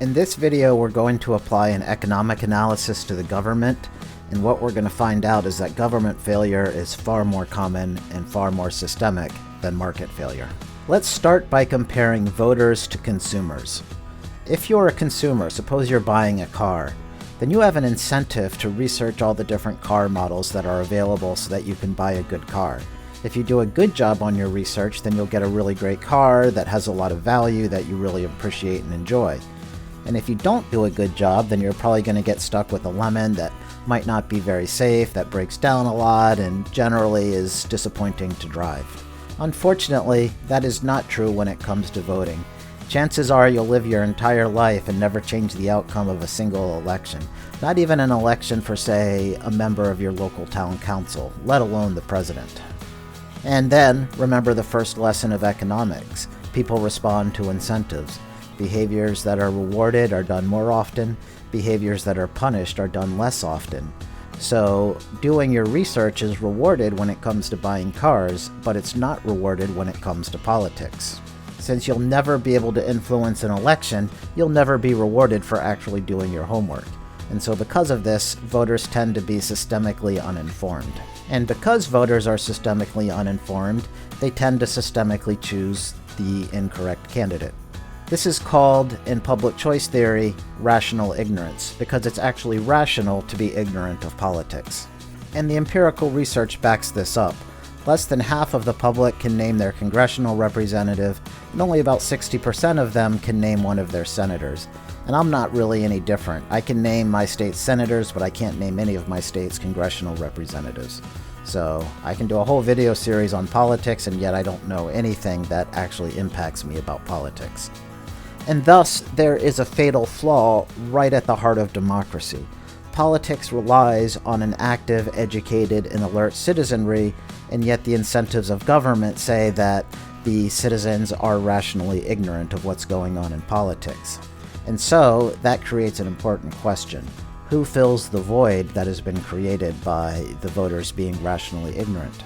In this video, we're going to apply an economic analysis to the government, and what we're going to find out is that government failure is far more common and far more systemic than market failure. Let's start by comparing voters to consumers. If you're a consumer, suppose you're buying a car, then you have an incentive to research all the different car models that are available so that you can buy a good car. If you do a good job on your research, then you'll get a really great car that has a lot of value that you really appreciate and enjoy. And if you don't do a good job, then you're probably going to get stuck with a lemon that might not be very safe, that breaks down a lot, and generally is disappointing to drive. Unfortunately, that is not true when it comes to voting. Chances are you'll live your entire life and never change the outcome of a single election. Not even an election for, say, a member of your local town council, let alone the president. And then, remember the first lesson of economics. People respond to incentives. Behaviors that are rewarded are done more often. Behaviors that are punished are done less often. So, doing your research is rewarded when it comes to buying cars, but it's not rewarded when it comes to politics. Since you'll never be able to influence an election, you'll never be rewarded for actually doing your homework. And so because of this, voters tend to be systemically uninformed. And because voters are systemically uninformed, they tend to systemically choose the incorrect candidate. This is called, in public choice theory, rational ignorance, because it's actually rational to be ignorant of politics. And the empirical research backs this up. Less than half of the public can name their congressional representative, and only about 60% of them can name one of their senators. And I'm not really any different. I can name my state's senators, but I can't name any of my state's congressional representatives. So I can do a whole video series on politics, and yet I don't know anything that actually impacts me about politics. And thus, there is a fatal flaw right at the heart of democracy. Politics relies on an active, educated, and alert citizenry, and yet the incentives of government say that the citizens are rationally ignorant of what's going on in politics. And so, that creates an important question. Who fills the void that has been created by the voters being rationally ignorant?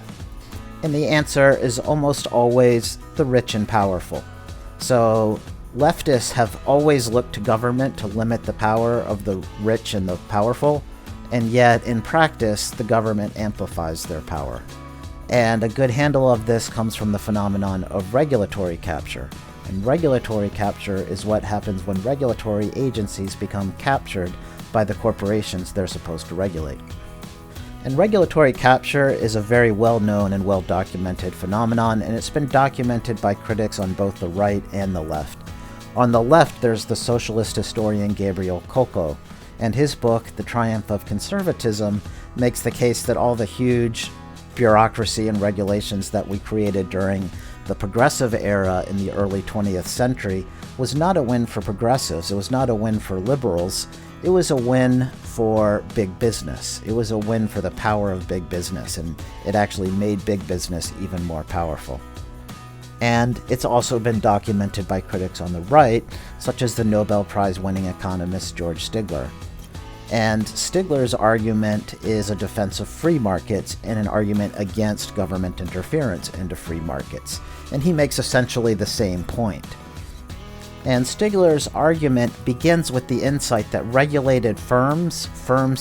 And the answer is almost always the rich and powerful. So, leftists have always looked to government to limit the power of the rich and the powerful, and yet in practice, the government amplifies their power. And a good handle of this comes from the phenomenon of regulatory capture. And regulatory capture is what happens when regulatory agencies become captured by the corporations they're supposed to regulate. And regulatory capture is a very well-known and well-documented phenomenon, and it's been documented by critics on both the right and the left. On the left, there's the socialist historian Gabriel Kolko, and his book, The Triumph of Conservatism, makes the case that all the huge bureaucracy and regulations that we created during the progressive era in the early 20th century was not a win for progressives. It was not a win for liberals. It was a win for big business. It was a win for the power of big business, and it actually made big business even more powerful. And it's also been documented by critics on the right, such as the Nobel Prize-winning economist George Stigler. And Stigler's argument is a defense of free markets and an argument against government interference into free markets. And he makes essentially the same point. And Stigler's argument begins with the insight that regulated firms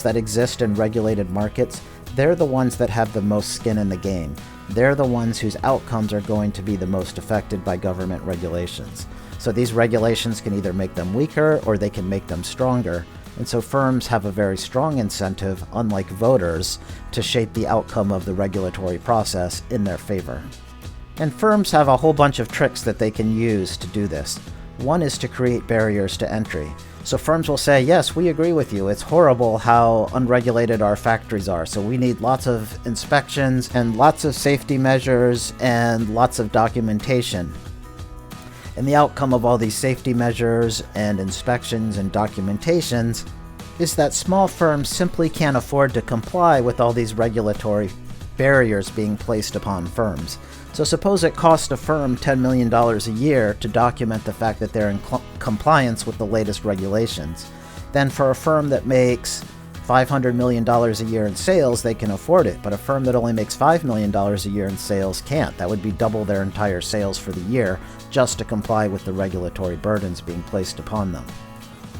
that exist in regulated markets, they're the ones that have the most skin in the game. They're the ones whose outcomes are going to be the most affected by government regulations. So these regulations can either make them weaker or they can make them stronger. And so firms have a very strong incentive, unlike voters, to shape the outcome of the regulatory process in their favor. And firms have a whole bunch of tricks that they can use to do this. One is to create barriers to entry. So firms will say, yes, we agree with you. It's horrible how unregulated our factories are. So we need lots of inspections and lots of safety measures and lots of documentation. And the outcome of all these safety measures and inspections and documentations is that small firms simply can't afford to comply with all these regulatory barriers being placed upon firms. So suppose it costs a firm $10 million a year to document the fact that they're in compliance with the latest regulations. Then for a firm that makes $500 million a year in sales, they can afford it. But a firm that only makes $5 million a year in sales can't. That would be double their entire sales for the year just to comply with the regulatory burdens being placed upon them.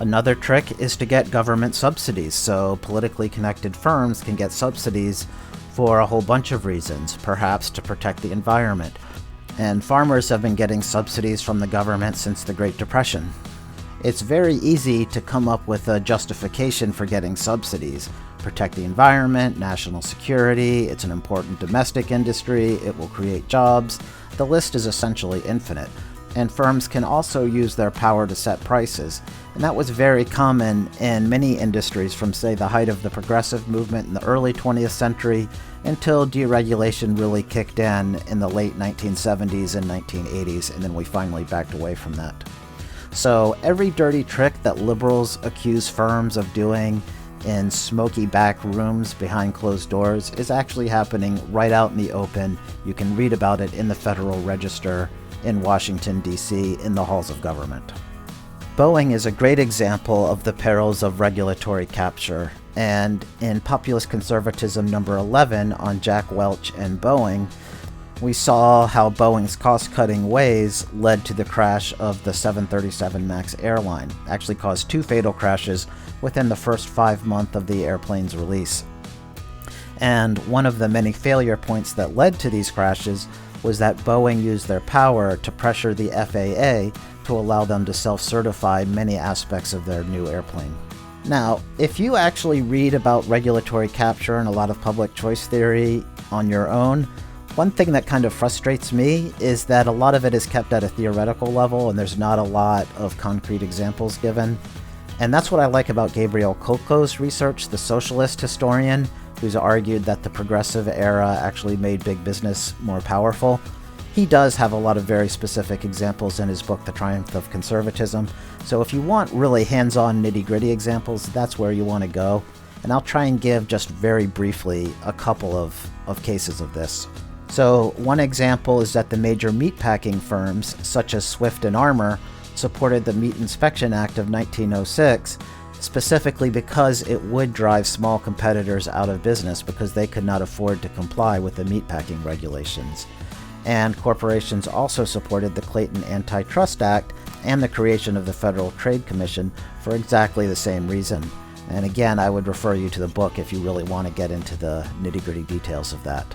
Another trick is to get government subsidies, so politically connected firms can get subsidies for a whole bunch of reasons, perhaps to protect the environment. And farmers have been getting subsidies from the government since the Great Depression. It's very easy to come up with a justification for getting subsidies. Protect the environment, national security, it's an important domestic industry, it will create jobs. The list is essentially infinite. And firms can also use their power to set prices. And that was very common in many industries from, say, the height of the progressive movement in the early 20th century until deregulation really kicked in the late 1970s and 1980s, and then we finally backed away from that. So every dirty trick that liberals accuse firms of doing in smoky back rooms behind closed doors is actually happening right out in the open. You can read about it in the Federal Register in Washington, D.C., in the halls of government. Boeing is a great example of the perils of regulatory capture, and in Populist Conservatism number 11 on Jack Welch and Boeing, we saw how Boeing's cost-cutting ways led to the crash of the 737 MAX airline, actually caused 2 fatal crashes within the first 5 months of the airplane's release. And one of the many failure points that led to these crashes was that Boeing used their power to pressure the FAA to allow them to self-certify many aspects of their new airplane. Now, if you actually read about regulatory capture and a lot of public choice theory on your own, one thing that kind of frustrates me is that a lot of it is kept at a theoretical level and there's not a lot of concrete examples given. And that's what I like about Gabriel Kolko's research, the socialist historian, who's argued that the progressive era actually made big business more powerful. He does have a lot of very specific examples in his book, The Triumph of Conservatism. So if you want really hands-on nitty-gritty examples, that's where you want to go. And I'll try and give just very briefly a couple of cases of this. So one example is that the major meatpacking firms, such as Swift and Armour, supported the Meat Inspection Act of 1906, specifically because it would drive small competitors out of business because they could not afford to comply with the meatpacking regulations. And corporations also supported the Clayton Antitrust Act and the creation of the Federal Trade Commission for exactly the same reason. And again, I would refer you to the book if you really want to get into the nitty-gritty details of that.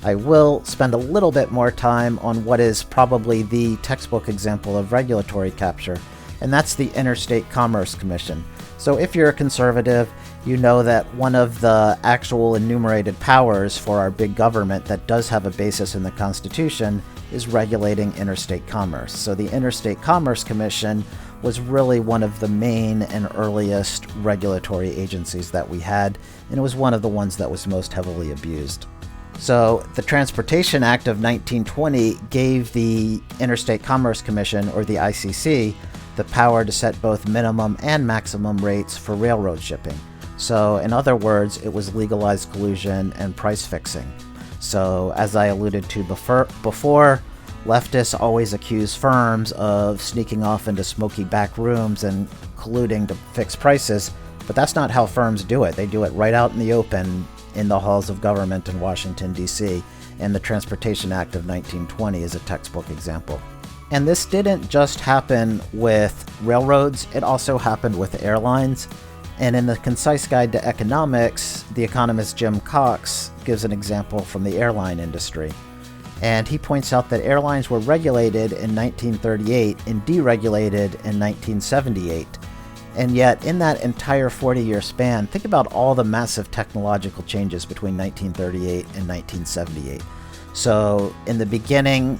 I will spend a little bit more time on what is probably the textbook example of regulatory capture, and that's the Interstate Commerce Commission. So if you're a conservative, you know that one of the actual enumerated powers for our big government that does have a basis in the Constitution is regulating interstate commerce. So the Interstate Commerce Commission was really one of the main and earliest regulatory agencies that we had, and it was one of the ones that was most heavily abused. So the Transportation Act of 1920 gave the Interstate Commerce Commission, or the ICC, the power to set both minimum and maximum rates for railroad shipping. So in other words, it was legalized collusion and price fixing. So as I alluded to before, leftists always accuse firms of sneaking off into smoky back rooms and colluding to fix prices, but that's not how firms do it. They do it right out in the open in the halls of government in Washington, D.C., and the Transportation Act of 1920 is a textbook example. And this didn't just happen with railroads, it also happened with airlines. And in the Concise Guide to Economics, the economist Jim Cox gives an example from the airline industry. And he points out that airlines were regulated in 1938 and deregulated in 1978. And yet, in that entire 40-year span, think about all the massive technological changes between 1938 and 1978. So, in the beginning,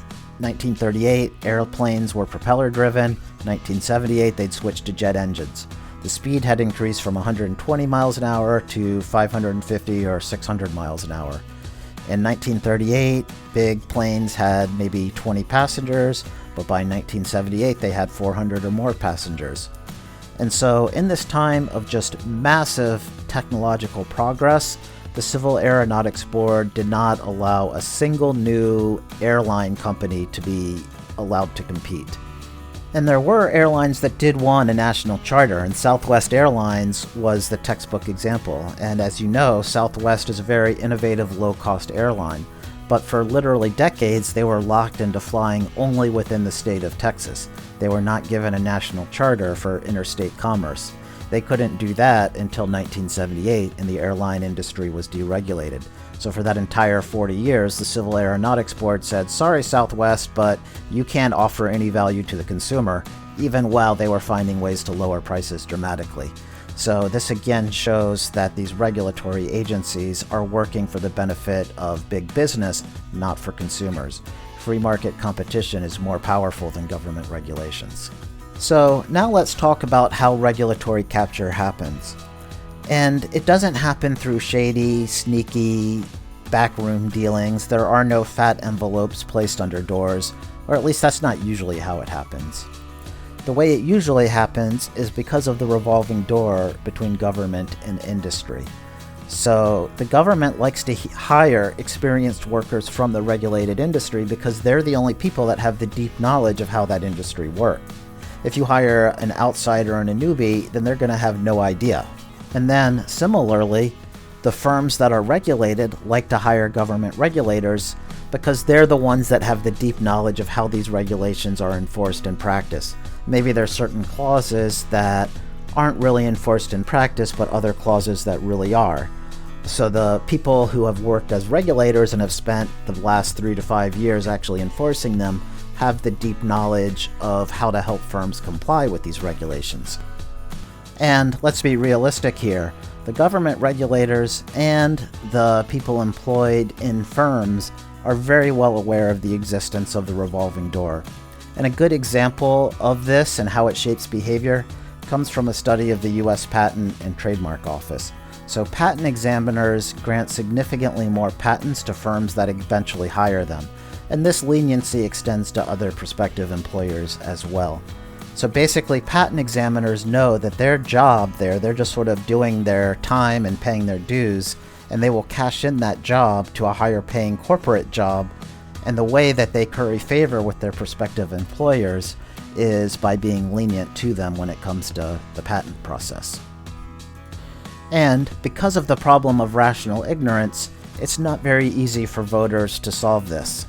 1938, airplanes were propeller-driven. 1978, they'd switched to jet engines. The speed had increased from 120 miles an hour to 550 or 600 miles an hour. In 1938, big planes had maybe 20 passengers, but by 1978, they had 400 or more passengers. And so in this time of just massive technological progress, the Civil Aeronautics Board did not allow a single new airline company to be allowed to compete. And there were airlines that did want a national charter, and Southwest Airlines was the textbook example. And as you know, Southwest is a very innovative, low-cost airline. but for literally decades they were locked into flying only within the state of Texas. They were not given a national charter for interstate commerce. They couldn't do that until 1978, and the airline industry was deregulated. So for that entire 40 years, the Civil Aeronautics Board said, sorry Southwest, but you can't offer any value to the consumer, even while they were finding ways to lower prices dramatically. So this again shows that these regulatory agencies are working for the benefit of big business, not for consumers. Free market competition is more powerful than government regulations. So now let's talk about how regulatory capture happens. And it doesn't happen through shady, sneaky, backroom dealings. There are no fat envelopes placed under doors, or at least that's not usually how it happens. The way it usually happens is because of the revolving door between government and industry. So the government likes to hire experienced workers from the regulated industry because they're the only people that have the deep knowledge of how that industry works. If you hire an outsider and a newbie, then they're going to have no idea. And then, similarly, the firms that are regulated like to hire government regulators because they're the ones that have the deep knowledge of how these regulations are enforced in practice. Maybe there's certain clauses that aren't really enforced in practice, but other clauses that really are. So the people who have worked as regulators and have spent the last 3 to 5 years actually enforcing them have the deep knowledge of how to help firms comply with these regulations. And let's be realistic here. The government regulators and the people employed in firms are very well aware of the existence of the revolving door. And a good example of this and how it shapes behavior comes from a study of the U.S. Patent and Trademark Office. So patent examiners grant significantly more patents to firms that eventually hire them. And this leniency extends to other prospective employers as well. So basically, patent examiners know that their job there, they're just sort of doing their time and paying their dues, and they will cash in that job to a higher paying corporate job. And the way that they curry favor with their prospective employers is by being lenient to them when it comes to the patent process. And because of the problem of rational ignorance, it's not very easy for voters to solve this.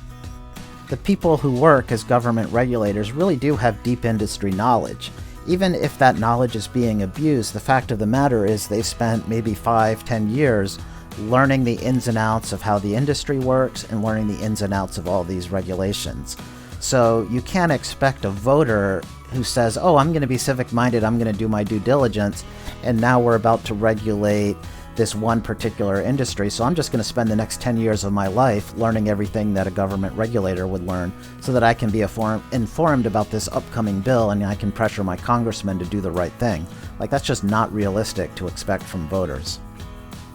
The people who work as government regulators really do have deep industry knowledge. Even if that knowledge is being abused, the fact of the matter is they spent maybe 5-10 years learning the ins and outs of how the industry works and learning the ins and outs of all these regulations. So you can't expect a voter who says, oh, I'm going to be civic-minded, I'm going to do my due diligence, and now we're about to regulate this one particular industry, so I'm just going to spend the next 10 years of my life learning everything that a government regulator would learn so that I can be informed about this upcoming bill and I can pressure my congressman to do the right thing. Like, that's just not realistic to expect from voters.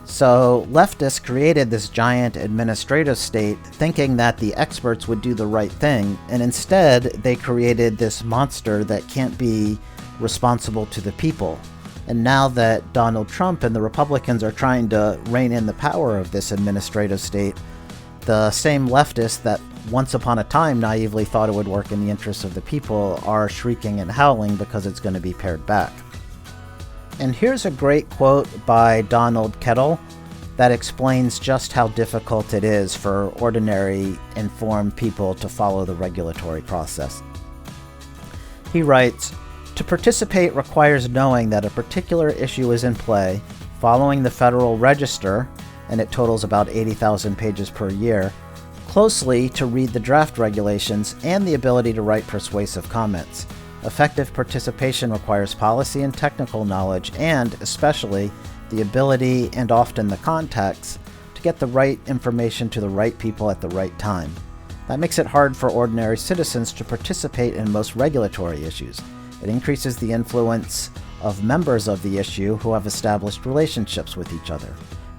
So leftists created this giant administrative state thinking that the experts would do the right thing, and instead they created this monster that can't be responsible to the people. And now that Donald Trump and the Republicans are trying to rein in the power of this administrative state, the same leftists that once upon a time naively thought it would work in the interests of the people are shrieking and howling because it's going to be pared back. And here's a great quote by Donald Kettle that explains just how difficult it is for ordinary, informed people to follow the regulatory process. He writes, "To participate requires knowing that a particular issue is in play, following the Federal Register, and it totals about 80,000 pages per year, closely to read the draft regulations, and the ability to write persuasive comments. Effective participation requires policy and technical knowledge and, especially, the ability and often the context to get the right information to the right people at the right time. That makes it hard for ordinary citizens to participate in most regulatory issues. It increases the influence of members of the issue who have established relationships with each other.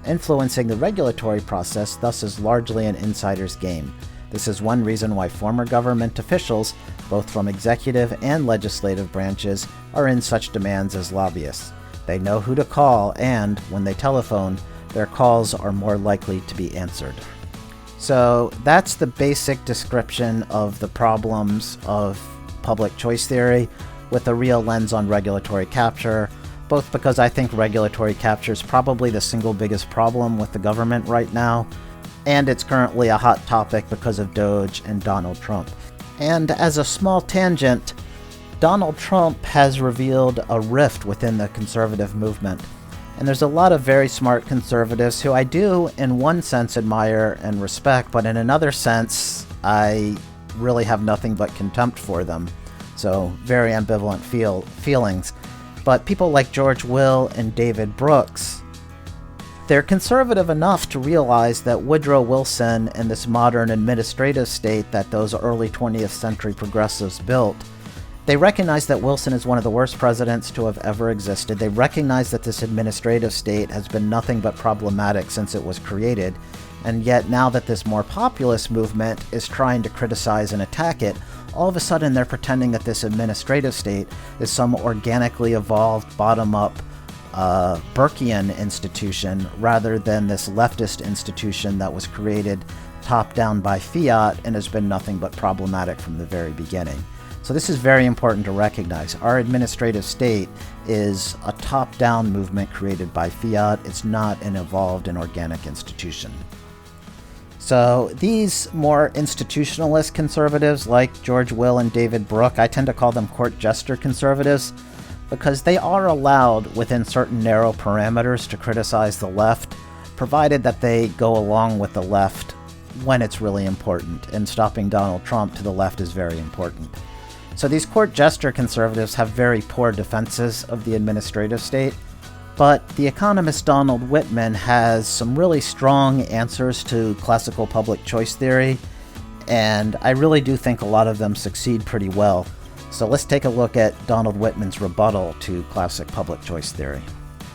Influencing the regulatory process thus is largely an insider's game. This is one reason why former government officials, both from executive and legislative branches, are in such demands as lobbyists. They know who to call, and when they telephone, their calls are more likely to be answered." So that's the basic description of the problems of public choice theory, with a real lens on regulatory capture, both because I think regulatory capture is probably the single biggest problem with the government right now, and it's currently a hot topic because of Doge and Donald Trump. And as a small tangent, Donald Trump has revealed a rift within the conservative movement. And there's a lot of very smart conservatives who I do, in one sense, admire and respect, but in another sense, I really have nothing but contempt for them. So, very ambivalent feelings. But people like George Will and David Brooks, they're conservative enough to realize that Woodrow Wilson and this modern administrative state that those early 20th century progressives built, they recognize that Wilson is one of the worst presidents to have ever existed. They recognize that this administrative state has been nothing but problematic since it was created. And yet now that this more populist movement is trying to criticize and attack it, all of a sudden they're pretending that this administrative state is some organically evolved, bottom-up, Burkean institution rather than this leftist institution that was created top-down by fiat and has been nothing but problematic from the very beginning. So this is very important to recognize. Our administrative state is a top-down movement created by fiat. It's not an evolved and organic institution. So these more institutionalist conservatives like George Will and David Brooke, I tend to call them court jester conservatives, because they are allowed within certain narrow parameters to criticize the left, provided that they go along with the left when it's really important, and stopping Donald Trump to the left is very important. So these court jester conservatives have very poor defenses of the administrative state, but the economist Donald Wittman has some really strong answers to classical public choice theory, and I really do think a lot of them succeed pretty well. So let's take a look at Donald Wittman's rebuttal to classic public choice theory.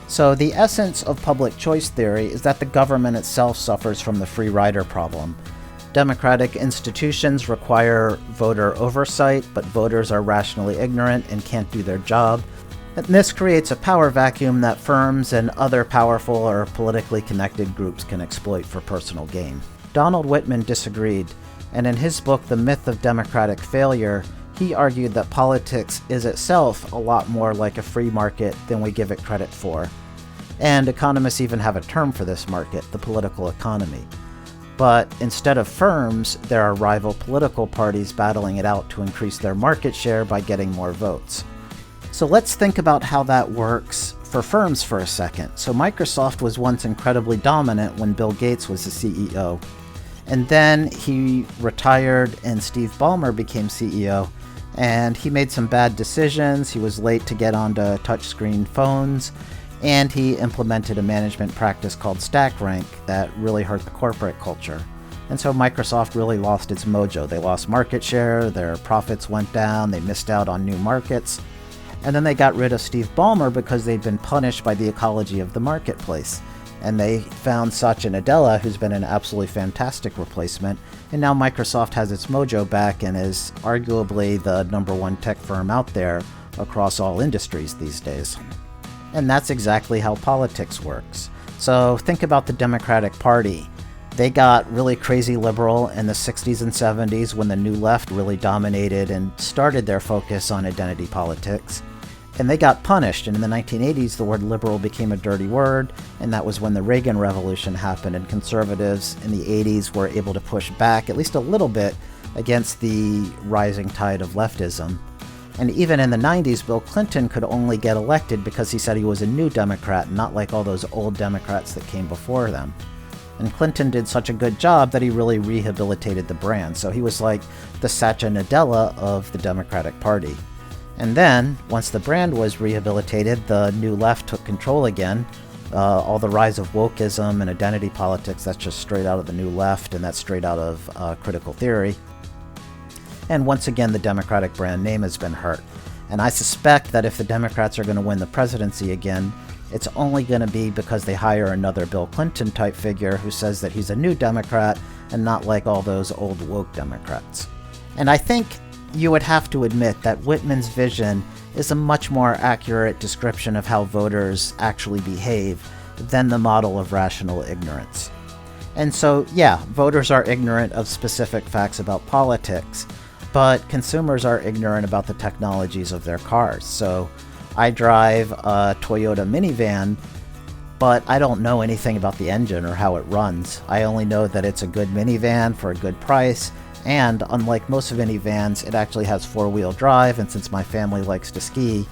So the essence of public choice theory is that the government itself suffers from the free rider problem. Democratic institutions require voter oversight, but voters are rationally ignorant and can't do their job. And this creates a power vacuum that firms and other powerful or politically connected groups can exploit for personal gain. Donald Wittman disagreed, and in his book, The Myth of Democratic Failure, he argued that politics is itself a lot more like a free market than we give it credit for. And economists even have a term for this market, the political economy. But instead of firms, there are rival political parties battling it out to increase their market share by getting more votes. So let's think about how that works for firms for a second. So Microsoft was once incredibly dominant when Bill Gates was the CEO. And then he retired and Steve Ballmer became CEO. And he made some bad decisions. He was late to get onto touchscreen phones. And he implemented a management practice called stack rank that really hurt the corporate culture. And so Microsoft really lost its mojo. They lost market share, their profits went down, they missed out on new markets. And then they got rid of Steve Ballmer because they'd been punished by the ecology of the marketplace. And they found Satya Nadella, who's been an absolutely fantastic replacement. And now Microsoft has its mojo back and is arguably the #1 tech firm out there across all industries these days. And that's exactly how politics works. So think about the Democratic Party. They got really crazy liberal in the 60s and 70s when the New Left really dominated and started their focus on identity politics. And they got punished, and in the 1980s the word liberal became a dirty word, and that was when the Reagan Revolution happened, and conservatives in the 80s were able to push back at least a little bit against the rising tide of leftism. And even in the 90s, Bill Clinton could only get elected because he said he was a new Democrat, not like all those old Democrats that came before them. And Clinton did such a good job that he really rehabilitated the brand. So he was like the Satya Nadella of the Democratic Party. And then, once the brand was rehabilitated, the New Left took control again. All the rise of wokeism and identity politics, that's just straight out of the New Left, and that's straight out of critical theory. And once again, the Democratic brand name has been hurt. And I suspect that if the Democrats are going to win the presidency again, it's only going to be because they hire another Bill Clinton type figure who says that he's a new Democrat and not like all those old woke Democrats. And I think you would have to admit that Wittman's vision is a much more accurate description of how voters actually behave than the model of rational ignorance. And so, yeah, voters are ignorant of specific facts about politics, but consumers are ignorant about the technologies of their cars. So I drive a Toyota minivan, but I don't know anything about the engine or how it runs. I only know that it's a good minivan for a good price, and unlike most minivans, it actually has four-wheel drive, and since my family likes to ski,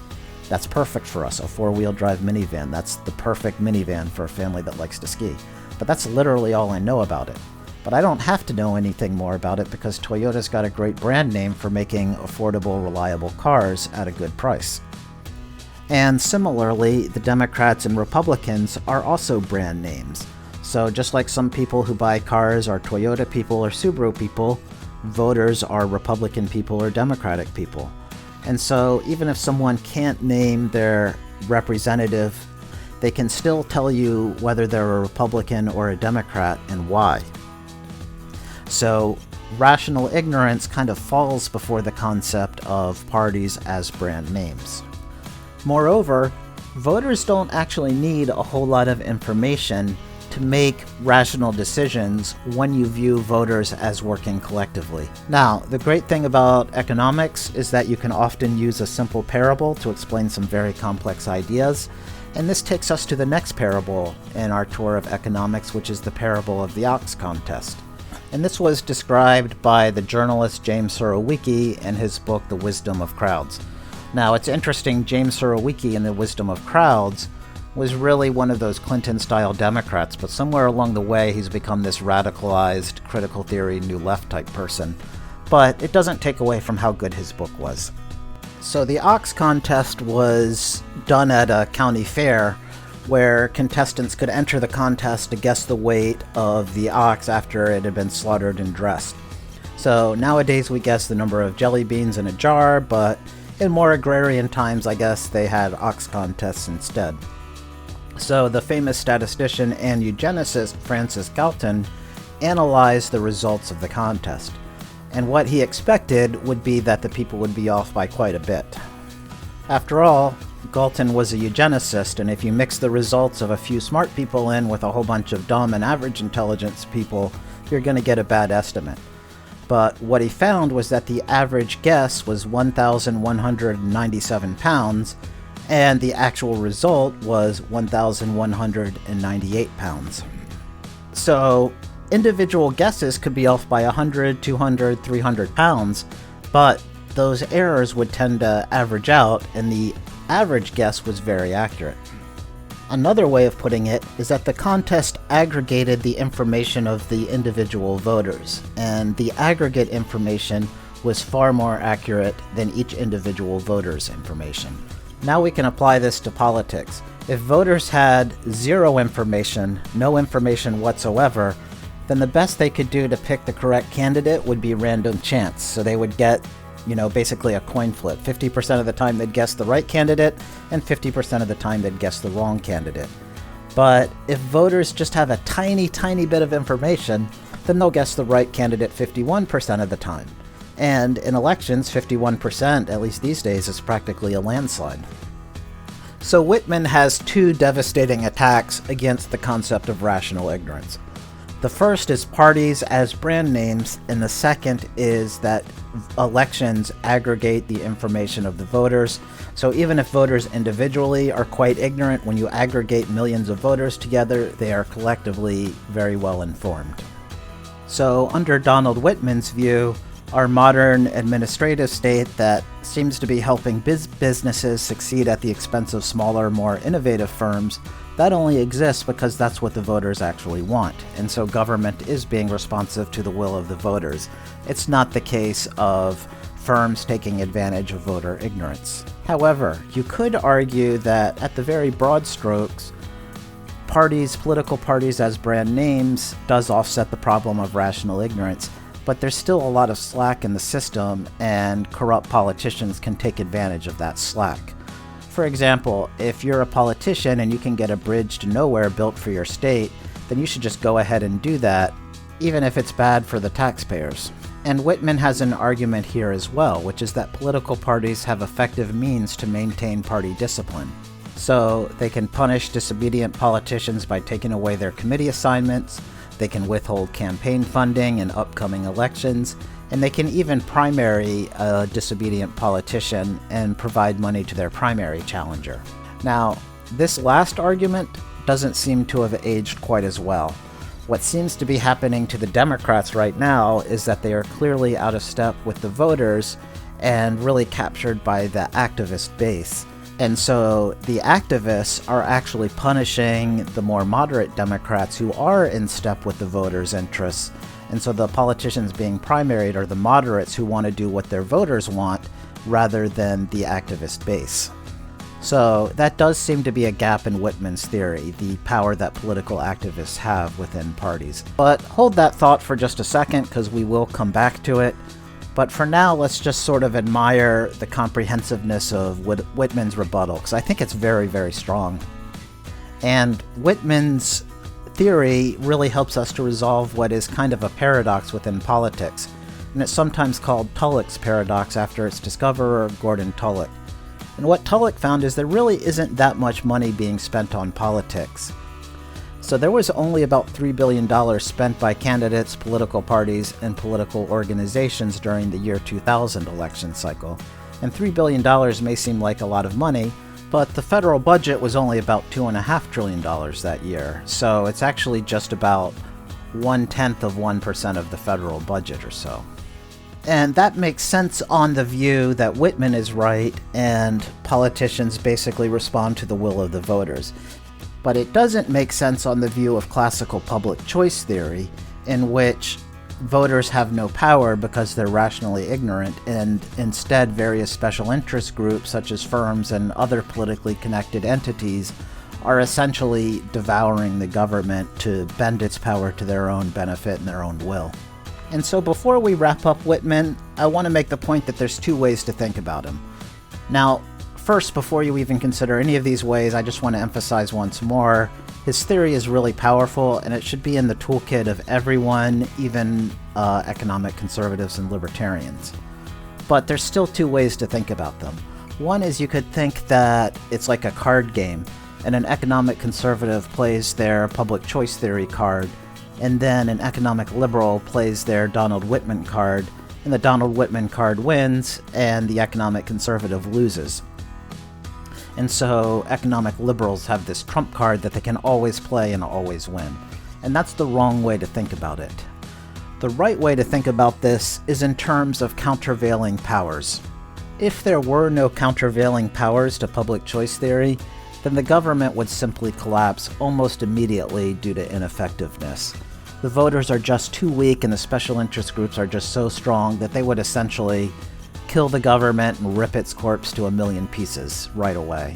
that's perfect for us, a four-wheel drive minivan. That's the perfect minivan for a family that likes to ski. But that's literally all I know about it. But I don't have to know anything more about it because Toyota's got a great brand name for making affordable, reliable cars at a good price. And similarly, the Democrats and Republicans are also brand names. So just like some people who buy cars are Toyota people or Subaru people, voters are Republican people or Democratic people. And so even if someone can't name their representative, they can still tell you whether they're a Republican or a Democrat and why. So rational ignorance kind of falls before the concept of parties as brand names. Moreover, voters don't actually need a whole lot of information to make rational decisions when you view voters as working collectively. Now, the great thing about economics is that you can often use a simple parable to explain some very complex ideas, and this takes us to the next parable in our tour of economics, which is the parable of the ox contest. And this was described by the journalist James Surowiecki in his book, The Wisdom of Crowds. Now, it's interesting, James Surowiecki in The Wisdom of Crowds was really one of those Clinton-style Democrats, but somewhere along the way he's become this radicalized, critical theory, new left type person. But it doesn't take away from how good his book was. So the ox contest was done at a county fair where contestants could enter the contest to guess the weight of the ox after it had been slaughtered and dressed. So nowadays we guess the number of jelly beans in a jar, but in more agrarian times, I guess they had ox contests instead. So the famous statistician and eugenicist Francis Galton analyzed the results of the contest, and what he expected would be that the people would be off by quite a bit. After all, Galton was a eugenicist, and if you mix the results of a few smart people in with a whole bunch of dumb and average intelligence people, you're going to get a bad estimate. But what he found was that the average guess was 1,197 pounds, and the actual result was 1,198 pounds. So individual guesses could be off by 100, 200, 300 pounds, but those errors would tend to average out, and the average guess was very accurate. Another way of putting it is that the contest aggregated the information of the individual voters, and the aggregate information was far more accurate than each individual voter's information. Now we can apply this to politics. If voters had zero information, no information whatsoever, then the best they could do to pick the correct candidate would be random chance. So they would get, basically a coin flip. 50% of the time they'd guess the right candidate, and 50% of the time they'd guess the wrong candidate. But if voters just have a tiny, tiny bit of information, then they'll guess the right candidate 51% of the time. And in elections, 51%, at least these days, is practically a landslide. So Wittman has two devastating attacks against the concept of rational ignorance. The first is parties as brand names, and the second is that elections aggregate the information of the voters. So even if voters individually are quite ignorant, when you aggregate millions of voters together, they are collectively very well informed. So under Donald Wittman's view, our modern administrative state that seems to be helping businesses succeed at the expense of smaller, more innovative firms, that only exists because that's what the voters actually want. And so government is being responsive to the will of the voters. It's not the case of firms taking advantage of voter ignorance. However, you could argue that at the very broad strokes, political parties as brand names does offset the problem of rational ignorance. But there's still a lot of slack in the system, and corrupt politicians can take advantage of that slack. For example, if you're a politician and you can get a bridge to nowhere built for your state, then you should just go ahead and do that, even if it's bad for the taxpayers. And Wittman has an argument here as well, which is that political parties have effective means to maintain party discipline. So they can punish disobedient politicians by taking away their committee assignments, they can withhold campaign funding in upcoming elections, and they can even primary a disobedient politician and provide money to their primary challenger. Now, this last argument doesn't seem to have aged quite as well. What seems to be happening to the Democrats right now is that they are clearly out of step with the voters and really captured by the activist base. And so the activists are actually punishing the more moderate Democrats who are in step with the voters' interests. And so the politicians being primaried are the moderates who want to do what their voters want rather than the activist base. So that does seem to be a gap in Wittman's theory, the power that political activists have within parties. But hold that thought for just a second, because we will come back to it. But for now, let's just sort of admire the comprehensiveness of Wittman's rebuttal, because I think it's very, very strong. And Wittman's theory really helps us to resolve what is kind of a paradox within politics, and it's sometimes called Tulloch's paradox after its discoverer, Gordon Tulloch. And what Tulloch found is there really isn't that much money being spent on politics. So there was only about $3 billion spent by candidates, political parties, and political organizations during the year 2000 election cycle. And $3 billion may seem like a lot of money, but the federal budget was only about $2.5 trillion that year. So it's actually just about 0.1% of the federal budget or so. And that makes sense on the view that Wittman is right and politicians basically respond to the will of the voters. But it doesn't make sense on the view of classical public choice theory, in which voters have no power because they're rationally ignorant, and instead various special interest groups such as firms and other politically connected entities are essentially devouring the government to bend its power to their own benefit and their own will. And so before we wrap up Wittman, I want to make the point that there's two ways to think about him. Now, first, before you even consider any of these ways, I just want to emphasize once more, his theory is really powerful, and it should be in the toolkit of everyone, even economic conservatives and libertarians. But there's still two ways to think about them. One is you could think that it's like a card game, and an economic conservative plays their public choice theory card, and then an economic liberal plays their Donald Wittman card, and the Donald Wittman card wins, and the economic conservative loses. And so economic liberals have this trump card that they can always play and always win. And that's the wrong way to think about it. The right way to think about this is in terms of countervailing powers. If there were no countervailing powers to public choice theory, then the government would simply collapse almost immediately due to ineffectiveness. The voters are just too weak and the special interest groups are just so strong that they would essentially kill the government and rip its corpse to a million pieces right away.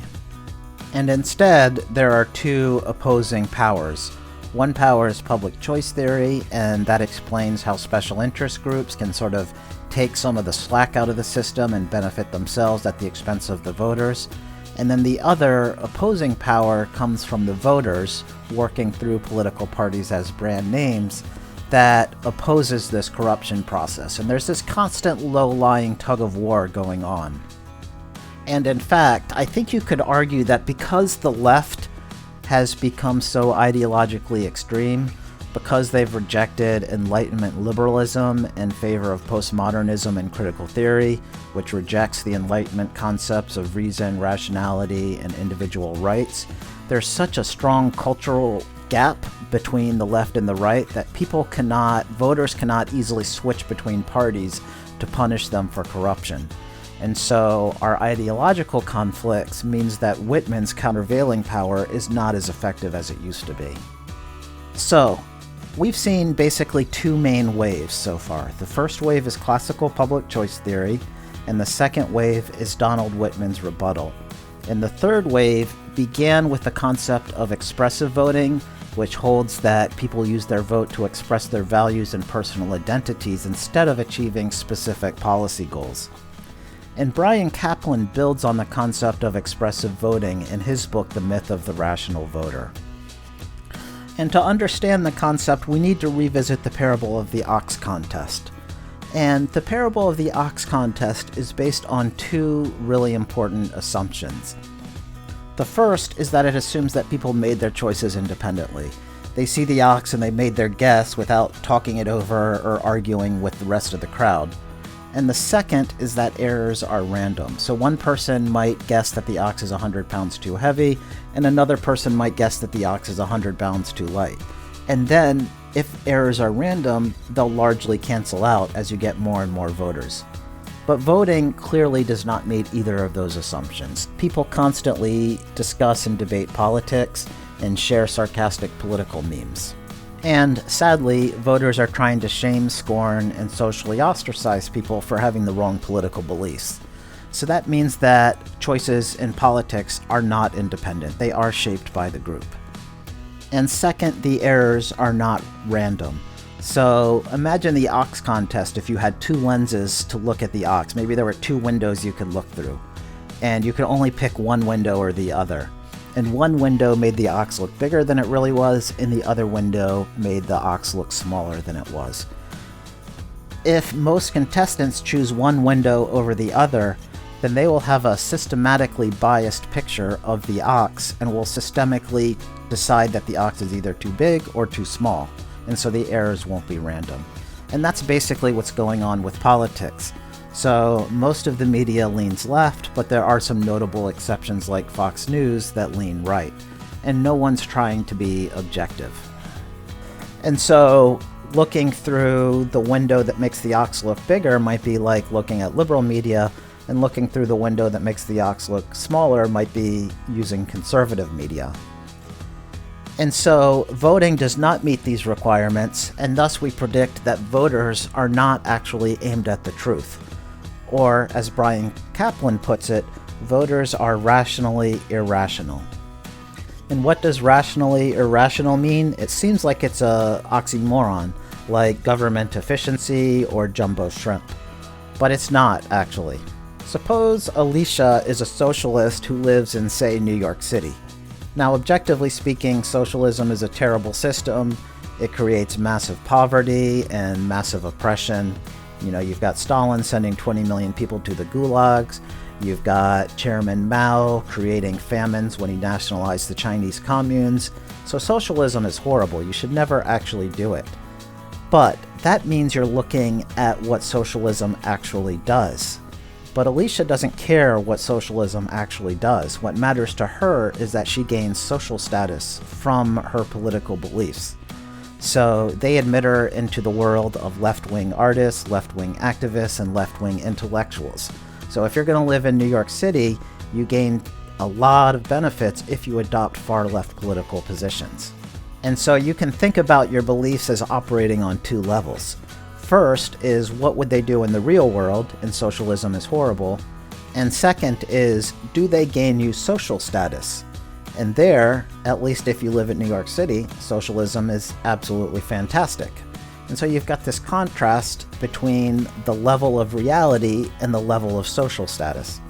And instead, there are two opposing powers. One power is public choice theory, and that explains how special interest groups can sort of take some of the slack out of the system and benefit themselves at the expense of the voters. And then the other opposing power comes from the voters working through political parties as brand names that opposes this corruption process. And there's this constant low-lying tug-of-war going on. And in fact, I think you could argue that because the left has become so ideologically extreme, because they've rejected Enlightenment liberalism in favor of postmodernism and critical theory, which rejects the Enlightenment concepts of reason, rationality, and individual rights, there's such a strong cultural gap between the left and the right that voters cannot easily switch between parties to punish them for corruption. And so our ideological conflicts means that Wittman's countervailing power is not as effective as it used to be. So, we've seen basically two main waves so far. The first wave is classical public choice theory, and the second wave is Donald Wittman's rebuttal. And the third wave began with the concept of expressive voting, which holds that people use their vote to express their values and personal identities instead of achieving specific policy goals. And Bryan Caplan builds on the concept of expressive voting in his book, The Myth of the Rational Voter. And to understand the concept, we need to revisit the parable of the ox contest. And the parable of the ox contest is based on two really important assumptions. The first is that it assumes that people made their choices independently. They see the ox and they made their guess without talking it over or arguing with the rest of the crowd. And the second is that errors are random. So one person might guess that the ox is 100 pounds too heavy, and another person might guess that the ox is 100 pounds too light. And then, if errors are random, they'll largely cancel out as you get more and more voters. But voting clearly does not meet either of those assumptions. People constantly discuss and debate politics and share sarcastic political memes. And sadly, voters are trying to shame, scorn, and socially ostracize people for having the wrong political beliefs. So that means that choices in politics are not independent. They are shaped by the group. And second, the errors are not random. So imagine the ox contest if you had two lenses to look at the ox. Maybe there were two windows you could look through, and you could only pick one window or the other. And one window made the ox look bigger than it really was, and the other window made the ox look smaller than it was. If most contestants choose one window over the other, then they will have a systematically biased picture of the ox and will systemically decide that the ox is either too big or too small, and so the errors won't be random. And that's basically what's going on with politics. So most of the media leans left, but there are some notable exceptions like Fox News that lean right, and no one's trying to be objective. And so looking through the window that makes the ox look bigger might be like looking at liberal media, and looking through the window that makes the ox look smaller might be using conservative media. And so voting does not meet these requirements, and thus we predict that voters are not actually aimed at the truth. Or, as Bryan Caplan puts it, voters are rationally irrational. And what does rationally irrational mean? It seems like it's an oxymoron, like government efficiency or jumbo shrimp. But it's not, actually. Suppose Alicia is a socialist who lives in, say, New York City. Now, objectively speaking, socialism is a terrible system. It creates massive poverty and massive oppression. You know, you've got Stalin sending 20 million people to the gulags. You've got Chairman Mao creating famines when he nationalized the Chinese communes. So socialism is horrible. You should never actually do it. But that means you're looking at what socialism actually does. But Alicia doesn't care what socialism actually does. What matters to her is that she gains social status from her political beliefs. So they admit her into the world of left-wing artists, left-wing activists, and left-wing intellectuals. So if you're going to live in New York City, you gain a lot of benefits if you adopt far-left political positions. And so you can think about your beliefs as operating on two levels. First is, what would they do in the real world, and socialism is horrible. And second is, do they gain you social status? And there, at least if you live in New York City, socialism is absolutely fantastic. And so you've got this contrast between the level of reality and the level of social status.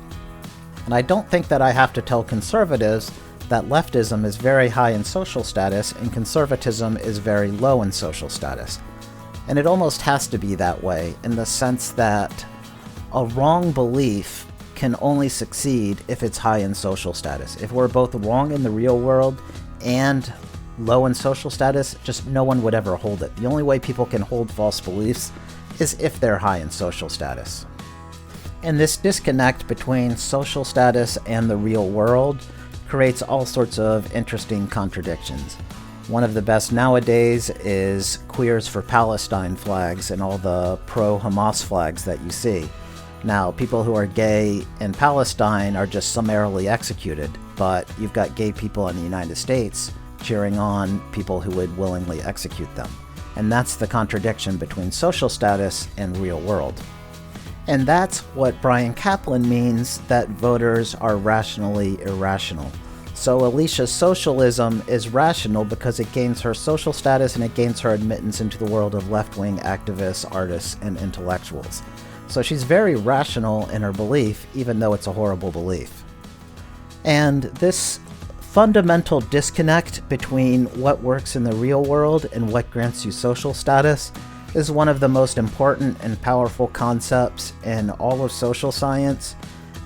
And I don't think that I have to tell conservatives that leftism is very high in social status and conservatism is very low in social status. And it almost has to be that way, in the sense that a wrong belief can only succeed if it's high in social status. If we're both wrong in the real world and low in social status, just no one would ever hold it. The only way people can hold false beliefs is if they're high in social status. And this disconnect between social status and the real world creates all sorts of interesting contradictions. One of the best nowadays is Queers for Palestine flags and all the pro-Hamas flags that you see. Now, people who are gay in Palestine are just summarily executed, but you've got gay people in the United States cheering on people who would willingly execute them. And that's the contradiction between social status and real world. And that's what Bryan Caplan means that voters are rationally irrational. So Alicia's socialism is rational because it gains her social status and it gains her admittance into the world of left-wing activists, artists, and intellectuals. So she's very rational in her belief, even though it's a horrible belief. And this fundamental disconnect between what works in the real world and what grants you social status is one of the most important and powerful concepts in all of social science.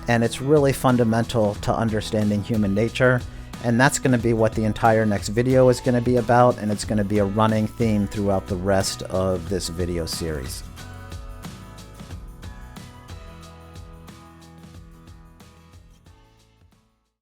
And it's really fundamental to understanding human nature. And that's going to be what the entire next video is going to be about, and it's going to be a running theme throughout the rest of this video series.